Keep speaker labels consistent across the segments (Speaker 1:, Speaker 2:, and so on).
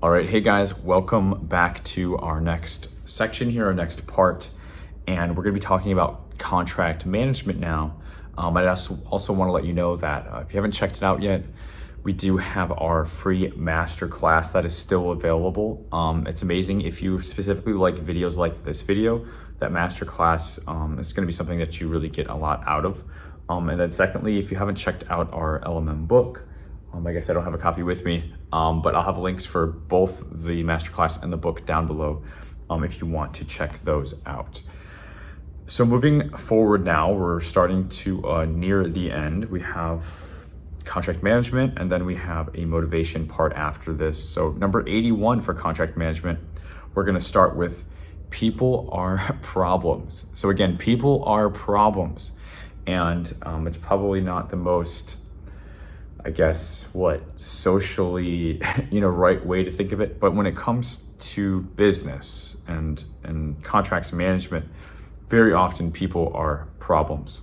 Speaker 1: All right, hey guys, welcome back to our next section here, our next part, and we're going to be talking about contract management now. I also want to let you know that if you haven't checked it out yet, we do have our free masterclass that is still available. It's amazing. If you specifically like videos like this video, that masterclass is going to be something that you really get a lot out of. And then secondly, if you haven't checked out our LMM book, I guess I don't have a copy with me, but I'll have links for both the masterclass and the book down below if you want to check those out. So moving forward now, we're starting to near the end. We have contract management, and then we have a motivation part after this. So number 81 for contract management, we're gonna start with people are problems. So again, people are problems. And it's probably not the most, I guess, socially, right way to think of it. But when it comes to business and contracts management, very often people are problems.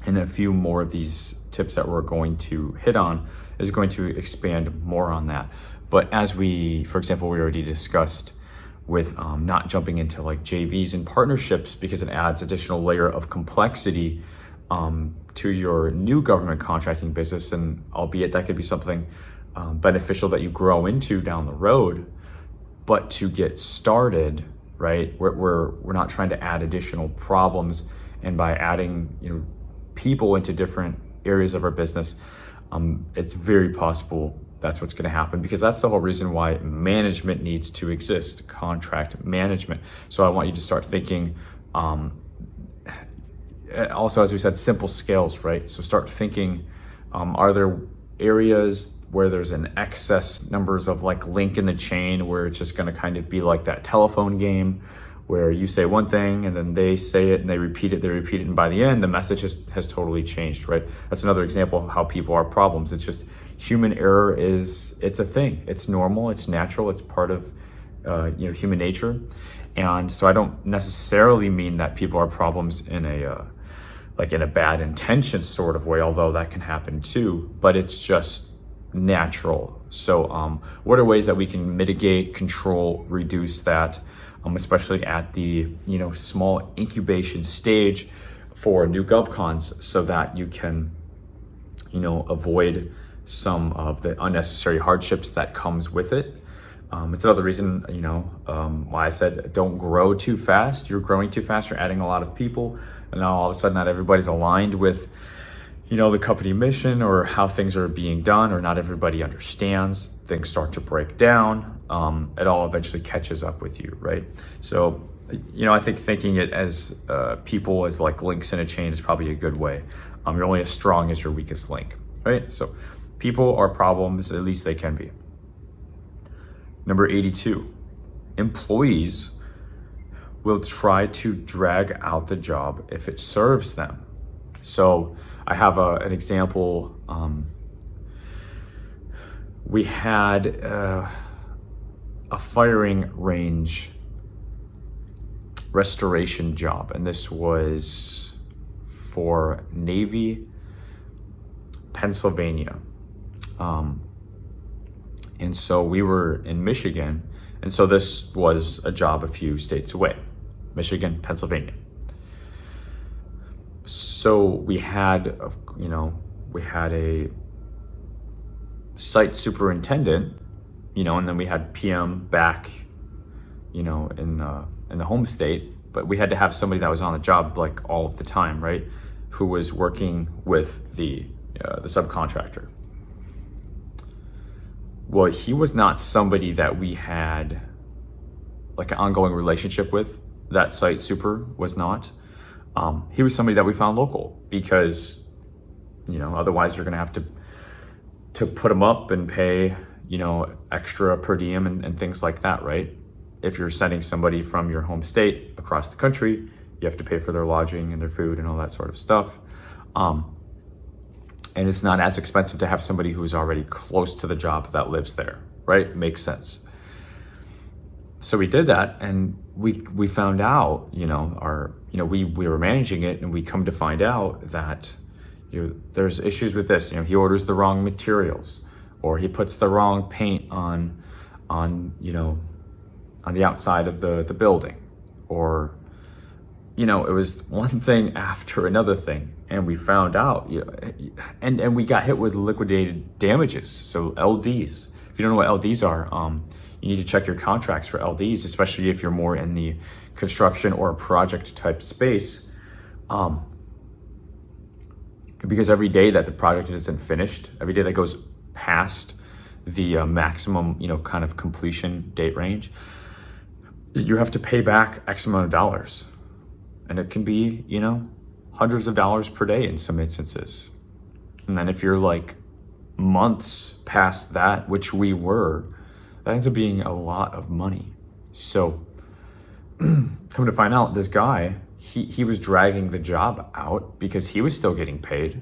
Speaker 1: And a few more of these tips that we're going to hit on is going to expand more on that. But as for example, we already discussed with not jumping into like JVs and partnerships because it adds additional layer of complexity to your new government contracting business, and albeit that could be something beneficial that you grow into down the road. But to get started, right, we're not trying to add additional problems, and by adding people into different areas of our business, it's very possible that's what's going to happen, because that's the whole reason why management needs to exist, contract management. So I want you to start thinking also, as we said, simple scales, right? So start thinking, are there areas where there's an excess numbers of like link in the chain where it's just going to kind of be like that telephone game where you say one thing and then they say it and they repeat it, and by the end, the message has totally changed, right? That's another example of how people are problems. It's just human error it's a thing. It's normal, it's natural, it's part of human nature. And so I don't necessarily mean that people are problems in a bad intention sort of way, although that can happen too, but it's just natural. So what are ways that we can mitigate, control, reduce that, especially at the small incubation stage for new GovCons, so that you can avoid some of the unnecessary hardships that comes with it. It's another reason, why I said don't grow too fast. You're growing too fast, you're adding a lot of people, and now all of a sudden not everybody's aligned with, the company mission or how things are being done, or not everybody understands. Things start to break down. It all eventually catches up with you, right? So, I think thinking it as people as like links in a chain is probably a good way. You're only as strong as your weakest link, right? So people are problems, at least they can be. Number 82, employees will try to drag out the job if it serves them. So I have an example. We had a firing range restoration job, and this was for Navy, Pennsylvania. And so we were in Michigan, and so this was a job a few states away, Michigan, Pennsylvania. So we had a site superintendent, and then we had PM back, in the home state, but we had to have somebody that was on the job like all of the time, right? Who was working with the subcontractor. Well, he was not somebody that we had like an ongoing relationship with. That site super was not. He was somebody that we found local because, otherwise you're going to have to put him up and pay, extra per diem and things like that, right? If you're sending somebody from your home state across the country, you have to pay for their lodging and their food and all that sort of stuff. And it's not as expensive to have somebody who's already close to the job that lives there, right? Makes sense. So we did that, and we found out, we were managing it, and we come to find out that there's issues with this. He orders the wrong materials, or he puts the wrong paint on on, on the outside of the building, or, it was one thing after another thing. And we found out, and we got hit with liquidated damages. So LDs, if you don't know what LDs are, you need to check your contracts for LDs, especially if you're more in the construction or project type space. Because every day that the project isn't finished, every day that goes past the maximum, kind of completion date range, you have to pay back X amount of dollars. And it can be, hundreds of dollars per day in some instances. And then if you're like months past that, which we were, that ends up being a lot of money. So come to find out, this guy, he was dragging the job out because he was still getting paid.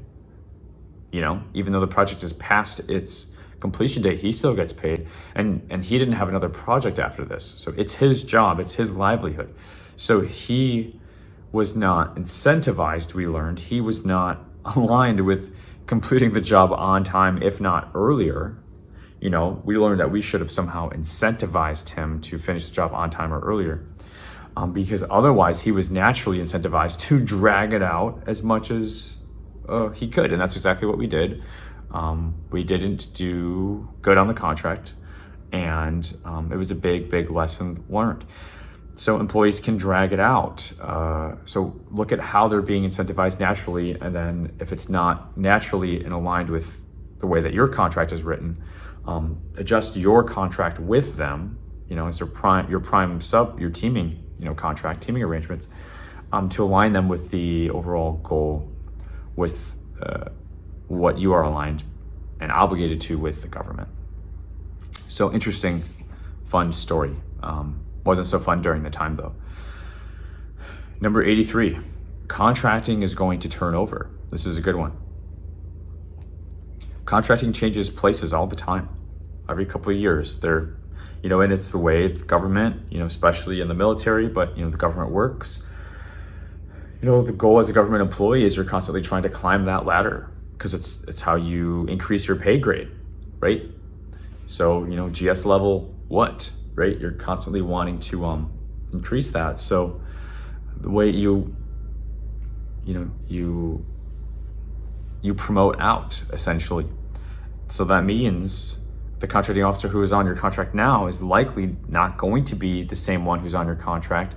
Speaker 1: Even though the project is past its completion date, he still gets paid. And he didn't have another project after this. So it's his job, it's his livelihood. So he was not incentivized, we learned. He was not aligned with completing the job on time, if not earlier. We learned that we should have somehow incentivized him to finish the job on time or earlier. Because otherwise he was naturally incentivized to drag it out as much as he could. And that's exactly what we did. We didn't do good on the contract, and it was a big, big lesson learned. So employees can drag it out. So look at how they're being incentivized naturally, and then if it's not naturally and aligned with the way that your contract is written, adjust your contract with them, as your prime sub, your teaming, teaming arrangements, to align them with the overall goal, with what you are aligned and obligated to with the government. So interesting, fun story. Wasn't so fun during the time though. Number 83, contracting is going to turn over. This is a good one. Contracting changes places all the time. Every couple of years, and it's the way the government, especially in the military, but the government works. The goal as a government employee is you're constantly trying to climb that ladder, because it's how you increase your pay grade, right? So, GS level what, right? You're constantly wanting to increase that. So the way you promote out, essentially. So that means the contracting officer who is on your contract now is likely not going to be the same one who's on your contract,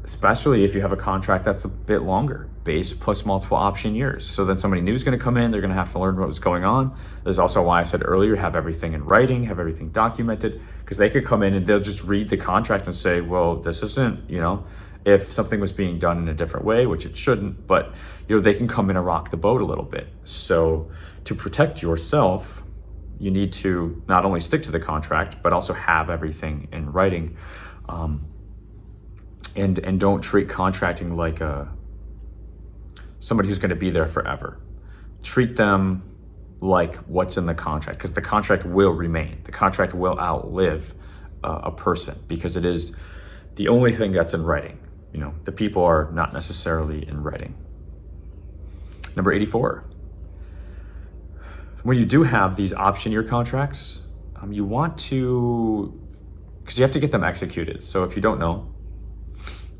Speaker 1: especially if you have a contract that's a bit longer, base plus multiple option years. So then somebody new is going to come in, they're going to have to learn what was going on. There's also why I said earlier, have everything in writing, have everything documented, because they could come in and they'll just read the contract and say, well, this isn't, if something was being done in a different way, which it shouldn't, but they can come in and rock the boat a little bit. So to protect yourself, you need to not only stick to the contract, but also have everything in writing. And don't treat contracting like somebody who's going to be there forever. Treat them like what's in the contract, because the contract will remain. The contract will outlive a person, because it is the only thing that's in writing. The people are not necessarily in writing. Number 84. When you do have these option year contracts, you want to, because you have to get them executed. So if you don't know,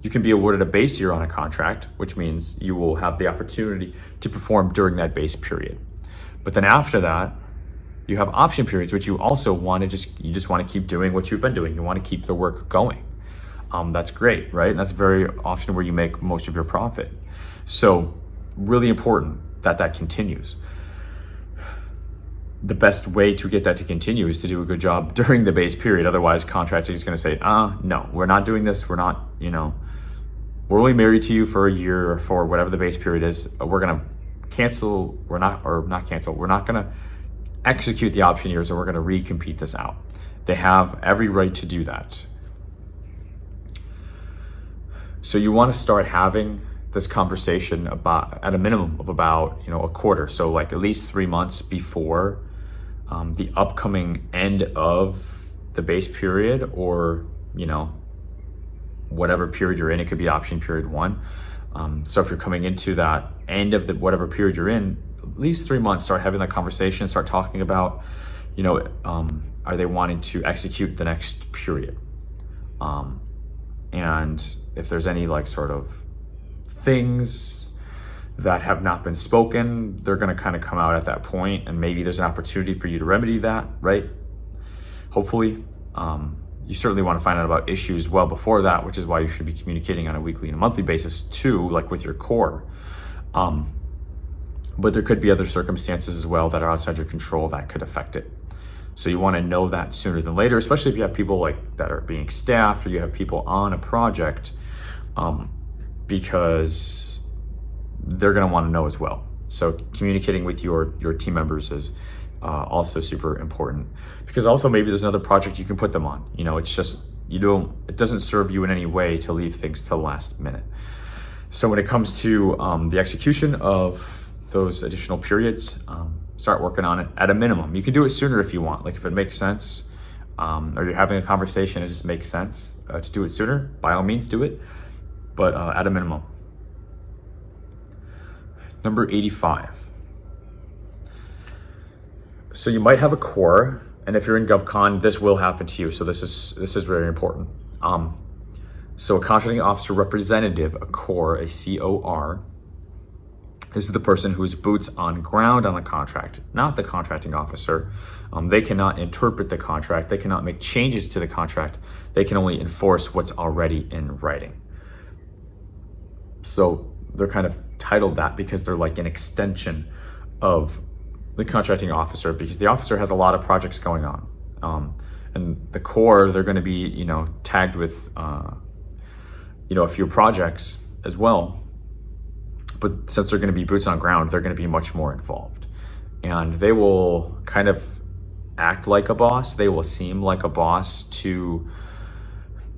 Speaker 1: you can be awarded a base year on a contract, which means you will have the opportunity to perform during that base period. But then after that, you have option periods, which you also want to you just want to keep doing what you've been doing. You want to keep the work going. That's great, right? And that's very often where you make most of your profit. So really important that continues. The best way to get that to continue is to do a good job during the base period. Otherwise, contracting is going to say, no, we're not doing this. We're not, we're only married to you for a year or for whatever the base period is. We're going to cancel. We're not going to execute the option years, and we're going to recompete this out. They have every right to do that. So you want to start having this conversation at a minimum of about, a quarter. So like at least 3 months before the upcoming end of the base period, or, whatever period you're in. It could be option period 1. So if you're coming into that end of whatever period you're in, at least 3 months, start having that conversation, start talking about, are they wanting to execute the next period? And if there's any like sort of things that have not been spoken, they're going to kind of come out at that point, and maybe there's an opportunity for you to remedy that, right? Hopefully. You certainly want to find out about issues well before that, which is why you should be communicating on a weekly and a monthly basis too, like with your core. But there could be other circumstances as well that are outside your control that could affect it. So you want to know that sooner than later, especially if you have people like that are being staffed, or you have people on a project, because they're going to want to know as well. So communicating with your team members is also super important, because also maybe there's another project you can put them on. It's just, it doesn't serve you in any way to leave things to the last minute. So when it comes to the execution of those additional periods, start working on it at a minimum. You can do it sooner if you want, like if it makes sense, or you're having a conversation, it just makes sense to do it sooner, by all means do it, but at a minimum. Number 85. So you might have a core, and if you're in GovCon, this will happen to you. So this is very important. So a contracting officer representative, a core, a COR, this is the person who is boots on ground on the contract, not the contracting officer. They cannot interpret the contract. They cannot make changes to the contract. They can only enforce what's already in writing. So they're kind of titled that because they're like an extension of the contracting officer, because the officer has a lot of projects going on. And the core, they're going to be, tagged with, a few projects as well. But since they're going to be boots on ground, they're going to be much more involved. And they will kind of act like a boss. They will seem like a boss to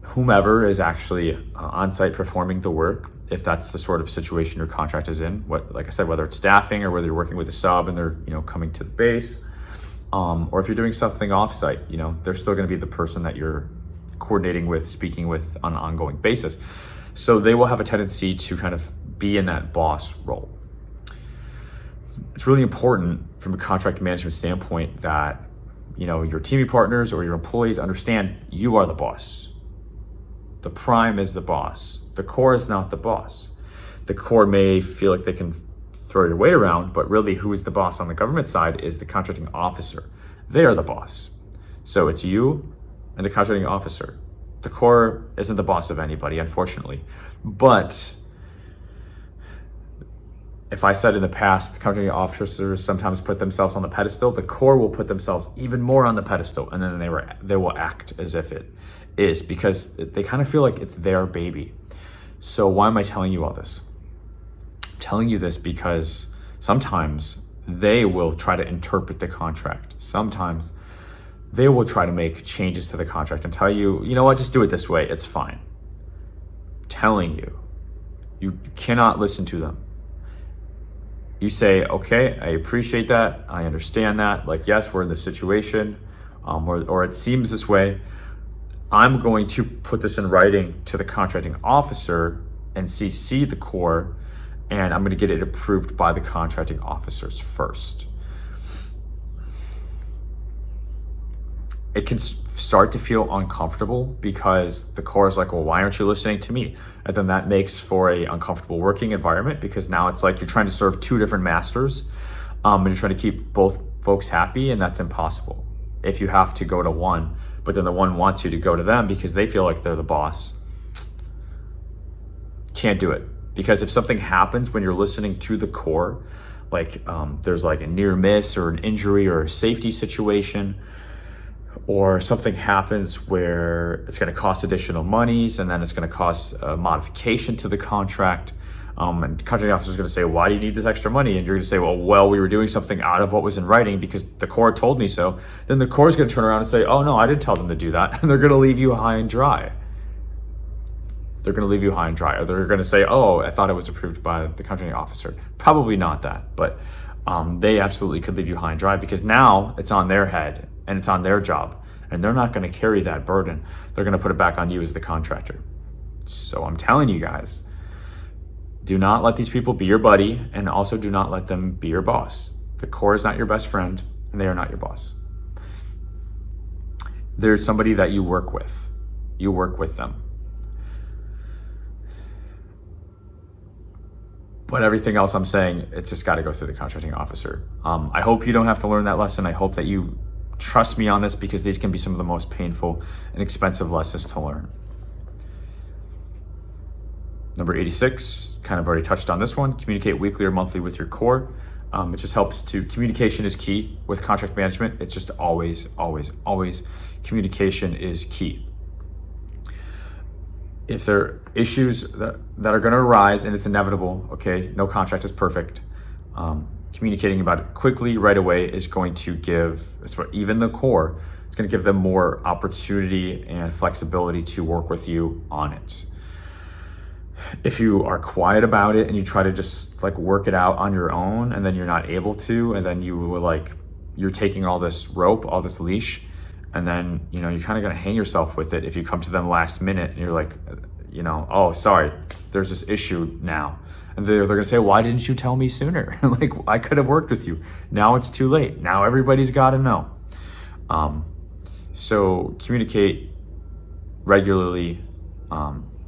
Speaker 1: whomever is actually on site performing the work, if that's the sort of situation your contract is in. Like I said, whether it's staffing or whether you're working with a sub and they're coming to the base, or if you're doing something offsite, they're still going to be the person that you're coordinating with, speaking with on an ongoing basis. So they will have a tendency to kind of be in that boss role. It's really important from a contract management standpoint that your teaming partners or your employees understand you are the boss. The prime is the boss. The core is not the boss. The core may feel like they can throw your weight around, but really who is the boss on the government side is the contracting officer. They are the boss. So it's you and the contracting officer. The core isn't the boss of anybody, unfortunately. But if I said in the past, contracting officers sometimes put themselves on the pedestal, the core will put themselves even more on the pedestal, and then they will act as if it is, because they kind of feel like it's their baby. So why am I telling you all this? I'm telling you this because sometimes they will try to interpret the contract. Sometimes they will try to make changes to the contract and tell you, you know what, just do it this way, it's fine. I'm telling you, you cannot listen to them. You say, okay, I appreciate that, I understand that, like, yes, we're in this situation, or it seems this way. I'm going to put this in writing to the contracting officer and CC the core, and I'm going to get it approved by the contracting officers first. It can start to feel uncomfortable because the core is like, well, why aren't you listening to me? And then that makes for a uncomfortable working environment, because now it's like you're trying to serve two different masters, and you're trying to keep both folks happy, and that's impossible if you have to go to one, but then the one wants you to go to them because they feel like they're the boss. Can't do it, because if something happens when you're listening to the core, like there's like a near miss or an injury or a safety situation, or something happens where it's going to cost additional monies, and then it's going to cost a modification to the contract, and the contracting officer is going to say, why do you need this extra money? And you're going to say, well, we were doing something out of what was in writing because the core told me so. Then the core is going to turn around and say, oh no, I didn't tell them to do that. And they're going to leave you high and dry. They're going to leave you high and dry. Or they're going to say, oh, I thought it was approved by the contracting officer. Probably not that, but they absolutely could leave you high and dry, because now it's on their head and it's on their job, and they're not going to carry that burden. They're going to put it back on you as the contractor. So I'm telling you guys, do not let these people be your buddy, and also do not let them be your boss. The core is not your best friend, and they are not your boss. there's somebody that you work with. You work with them. But everything else I'm saying, it's just got to go through the contracting officer. I hope you don't have to learn that lesson. I hope that you trust me on this, because these can be some of the most painful and expensive lessons to learn. Number 86, kind of already touched on this one. Communicate weekly or monthly with your core. It just helps to, communication is key with contract management. It's just always communication is key. If there are issues that are going to arise, and it's inevitable, okay, no contract is perfect, communicating about it quickly right away is going to give, even the core, it's going to give them more opportunity and flexibility to work with you on it. If you are quiet about it and you try to just work it out on your own, and then you're not able to, and then you're taking all this rope, all this leash, and then you're kind of going to hang yourself with it if you come to them last minute and you're like, oh, sorry, there's this issue now, and they're going to say, why didn't you tell me sooner? I could have worked with you. Now it's too late. Now everybody's got to know. So communicate regularly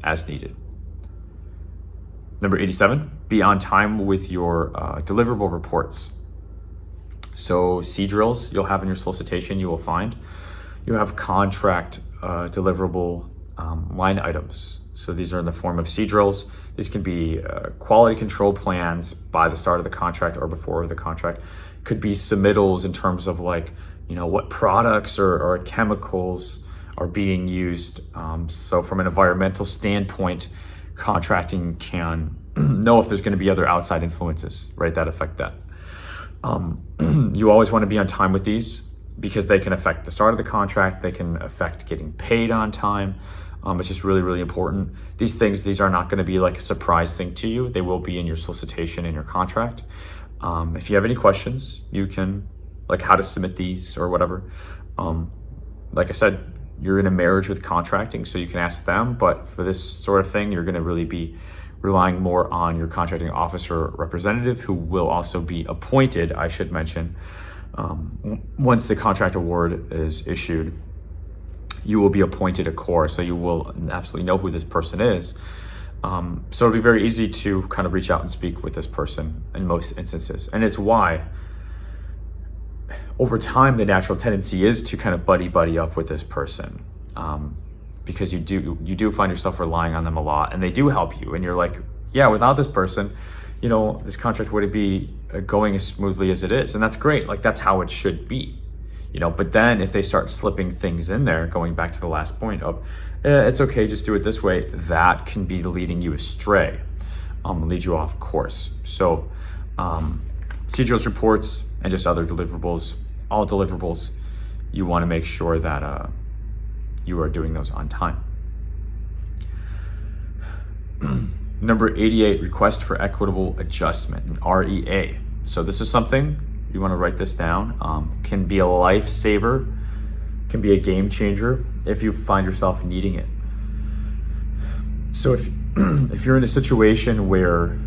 Speaker 1: as needed. Number 87, be on time with your deliverable reports. So C drills you'll have in your solicitation, you will find. You have contract deliverable line items. So these are in the form of C drills. These can be quality control plans by the start of the contract or before the contract. Could be submittals in terms of what products or chemicals are being used. So from an environmental standpoint, contracting can know if there's going to be other outside influences, right, that affect that. You always want to be on time with these, because they can affect the start of the contract. They can affect getting paid on time. It's just really important. These are not going to be a surprise thing to you. They will be in your solicitation and your contract. If you have any questions, you can, how to submit these or whatever. Like I said, you're in a marriage with contracting, so you can ask them. But for this sort of thing, you're going to really be relying more on your contracting officer representative, who will also be appointed, I should mention. Once the contract award is issued, you will be appointed a core, so you will absolutely know who this person is. So it'll be very easy to kind of reach out and speak with this person in most instances. And it's why over time, the natural tendency is to kind of buddy up with this person, because you do find yourself relying on them a lot, and they do help you. And you're like, yeah, without this person, this contract wouldn't be going as smoothly as it is. And that's great. That's how it should be, but then if they start slipping things in there, going back to the last point of, it's okay, just do it this way, that can be leading you astray, lead you off course. So CGO's reports and just other deliverables, all deliverables, you want to make sure that you are doing those on time. Number 88, request for equitable adjustment, an REA. So this is something, you want to write this down, can be a lifesaver, can be a game changer if you find yourself needing it. So if you're in a situation where,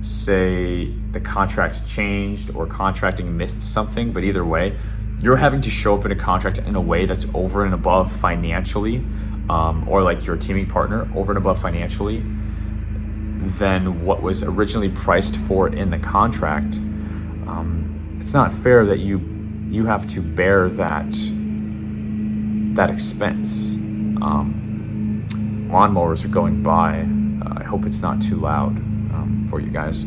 Speaker 1: say, the contract changed or contracting missed something, but either way, you're having to show up in a contract in a way that's over and above financially, or your teaming partner over and above financially than what was originally priced for in the contract, it's not fair that you have to bear that expense. Lawnmowers are going by. I hope it's not too loud for you guys.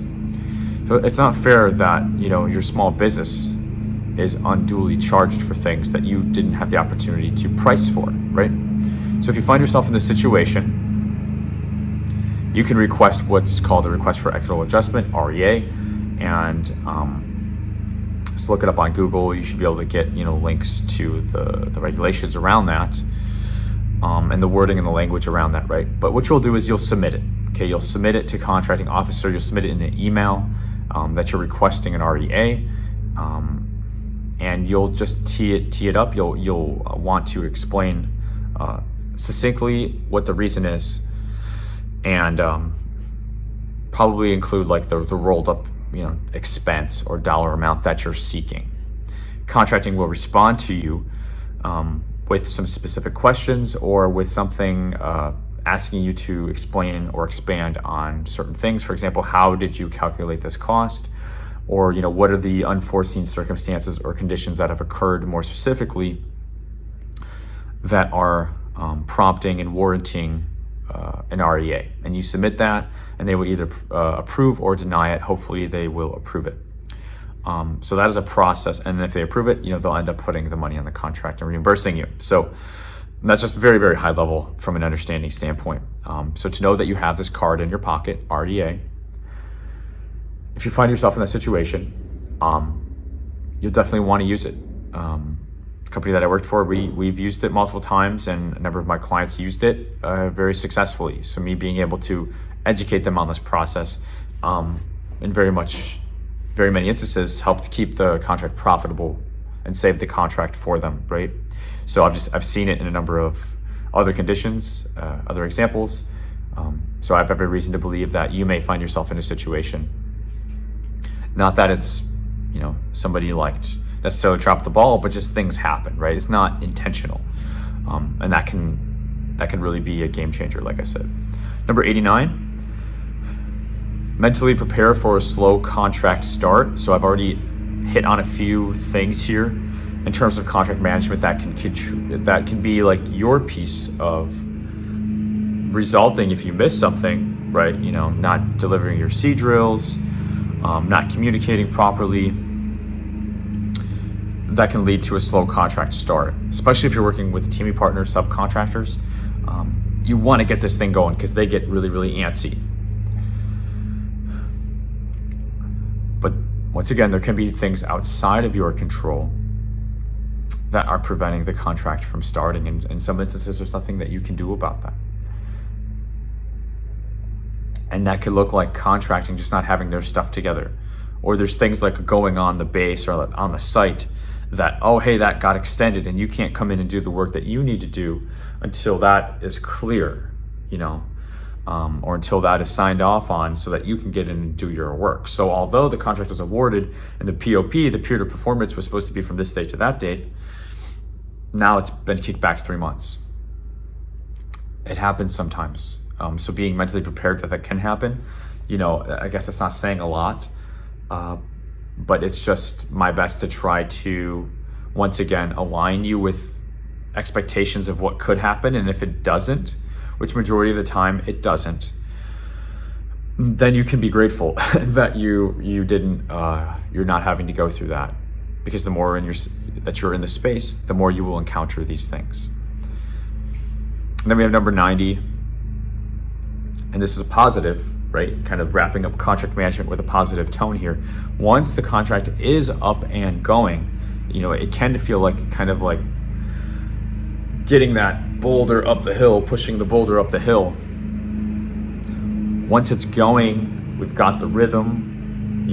Speaker 1: So it's not fair that your small business is unduly charged for things that you didn't have the opportunity to price for, right? So if you find yourself in this situation, you can request what's called a request for equitable adjustment, REA, and just look it up on Google. You should be able to get links to the regulations around that, and the wording and the language around that, right? But what you'll do is you'll submit it. Okay, you'll submit it to contracting officer. You'll submit it in an email that you're requesting an REA, and you'll just tee it up. You'll want to explain succinctly what the reason is, and probably include the rolled up expense or dollar amount that you're seeking. Contracting will respond to you with some specific questions or with something asking you to explain or expand on certain things. For example, how did you calculate this cost? Or, what are the unforeseen circumstances or conditions that have occurred more specifically that are prompting and warranting an REA? And you submit that, and they will either approve or deny it. Hopefully they will approve it. So that is a process, and if they approve it, they'll end up putting the money on the contract and reimbursing you. So that's just very, very high level from an understanding standpoint. So to know that you have this card in your pocket, REA, if you find yourself in that situation, you'll definitely want to use it. The company that I worked for, we've used it multiple times, and a number of my clients used it very successfully. So me being able to educate them on this process, in very many instances, helped keep the contract profitable and save the contract for them, right? So I've seen it in a number of other conditions, other examples. So I have every reason to believe that you may find yourself in a situation. Not that it's, somebody necessarily dropped the ball, but just things happen, right? It's not intentional. And that can really be a game changer, like I said. Number 89, mentally prepare for a slow contract start. So I've already hit on a few things here in terms of contract management that can be like your piece of resulting if you miss something, right? Not delivering your C drills, not communicating properly. That can lead to a slow contract start, especially if you're working with teaming partners, subcontractors. You want to get this thing going because they get really, really antsy. But once again, there can be things outside of your control that are preventing the contract from starting. And in some instances, there's nothing that you can do about that. And that could look like contracting just not having their stuff together. Or there's things like going on the base or on the site that, oh, hey, that got extended and you can't come in and do the work that you need to do until that is clear, or until that is signed off on so that you can get in and do your work. So although the contract was awarded and the POP, the period of performance, was supposed to be from this date to that date, now it's been kicked back 3 months. It happens sometimes. So being mentally prepared that can happen, I guess that's not saying a lot, but it's just my best to try to, once again, align you with expectations of what could happen. And if it doesn't, which majority of the time it doesn't, then you can be grateful that you didn't, you're not having to go through that, because the more that you're in the space, the more you will encounter these things. And then we have number 90. And this is a positive, right? Kind of wrapping up contract management with a positive tone here. Once the contract is up and going, it can feel like kind of like getting that boulder up the hill, pushing the boulder up the hill. Once it's going, we've got the rhythm,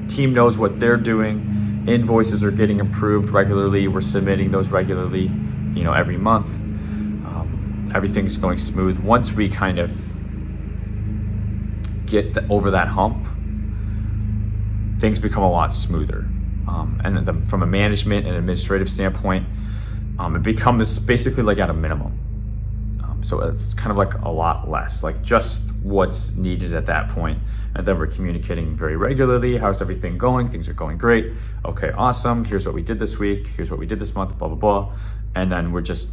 Speaker 1: team knows what they're doing. Invoices are getting approved regularly. We're submitting those regularly, every month. Everything's going smooth. Once we kind of get over that hump, things become a lot smoother. And from a management and administrative standpoint, it becomes basically like at a minimum. So it's kind of like a lot less, like just what's needed at that point. And then we're communicating very regularly. How's everything going? Things are going great. Okay, awesome. Here's what we did this week. Here's what we did this month, blah, blah, blah. And then we're just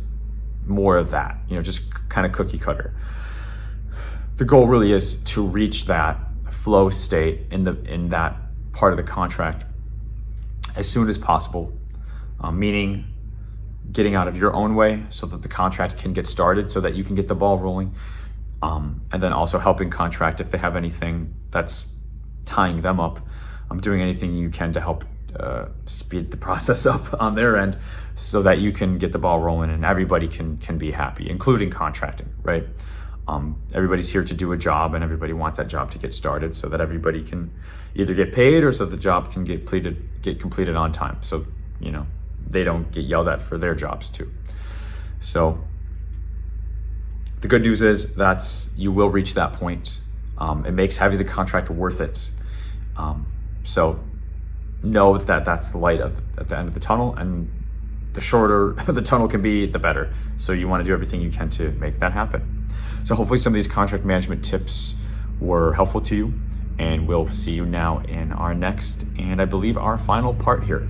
Speaker 1: more of that, just kind of cookie cutter. The goal really is to reach that flow state in that part of the contract as soon as possible, meaning getting out of your own way so that the contract can get started, so that you can get the ball rolling, and then also helping contract if they have anything that's tying them up. Doing anything you can to help speed the process up on their end so that you can get the ball rolling and everybody can be happy, including contracting, right? Everybody's here to do a job, and everybody wants that job to get started so that everybody can either get paid or so that the job can get completed on time. So, they don't get yelled at for their jobs too. So the good news is that you will reach that point. It makes having the contract worth it. So know that that's the light at the end of the tunnel, and the shorter the tunnel can be, the better. So you want to do everything you can to make that happen. So hopefully some of these contract management tips were helpful to you, and we'll see you now in our next, and I believe our final part here.